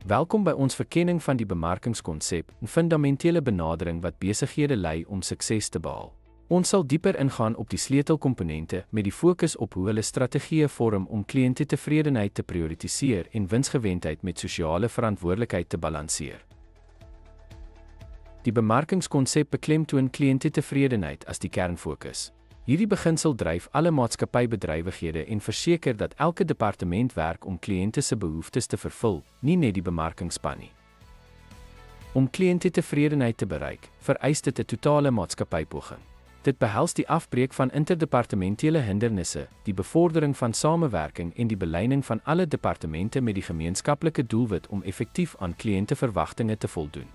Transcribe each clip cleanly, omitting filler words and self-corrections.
Welkom by ons verkenning van die bemarkingskonsep, 'n fundamentele benadering wat besighede lei om sukses te behaal. Ons sal dieper ingaan op die sleutelkomponente met die fokus op hoe hulle strategieë vorm om kliëntetevredenheid te prioritiseer en winsgewendheid met sosiale verantwoordelikheid te balanseer. Die bemarkingskonsep beklemtoon kliëntetevredenheid as die kernfokus. Hierdie beginsel dryf alle maatskappybedrywighede en verseker dat elke departement werk om kliënte se behoeftes te vervul, nie net die bemarkingspan nie. Om kliëntetevredenheid te bereik, vereis dit 'n totale maatskappypoging. Dit behels die afbreek van interdepartementele hindernisse, die bevordering van samewerking en die beleining van alle departemente met die gemeenskaplike doelwit om effektief aan kliënteverwagtinge te voldoen.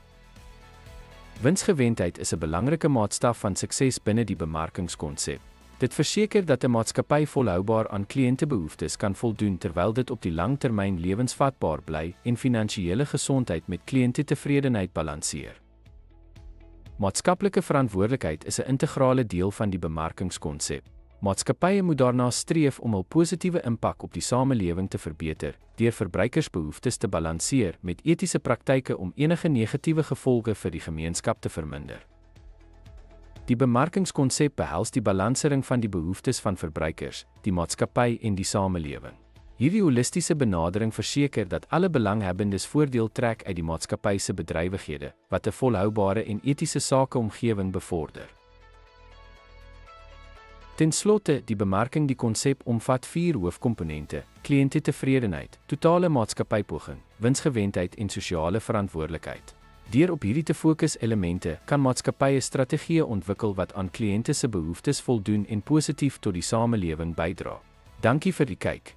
Winsgewendheid is 'n belangrike maatstaf van sukses binne die bemarkingskonsep. Dit verseker dat 'n maatskappy volhoubaar aan kliëntebehoeftes kan voldoen terwyl dit op die langtermyn lewensvatbaar bly en finansiële gesondheid met kliëntetevredenheid balanseer. Maatskaplike verantwoordelikheid is 'n integrale deel van die bemarkingskonsep. Maatskappye moet daarna streef om hul positiewe impak op die samelewing te verbeter, deur verbruikersbehoeftes te balanseer met etiese praktyke om enige negatiewe gevolge vir die gemeenskap te verminder. Die bemarkingskonsep behels die balansering van die behoeftes van verbruikers, die maatskappy en die samelewing. Hierdie holistiese benadering verseker dat alle belanghebbendes voordeel trek uit die maatskappy se bedrywighede, wat 'n volhoubare en etiese sakeomgewing bevorder. Ten slotte, die bemarking die konsep omvat 4 hoofkomponente: kliëntetevredenheid, totale maatskappypoging, winsgewendheid en sosiale verantwoordelikheid. Deur op hierdie te fokus elemente, kan maatskappye strategieë ontwikkel wat aan kliënte se behoeftes voldoen en positief tot die samelewing bydra. Dankie vir die kyk.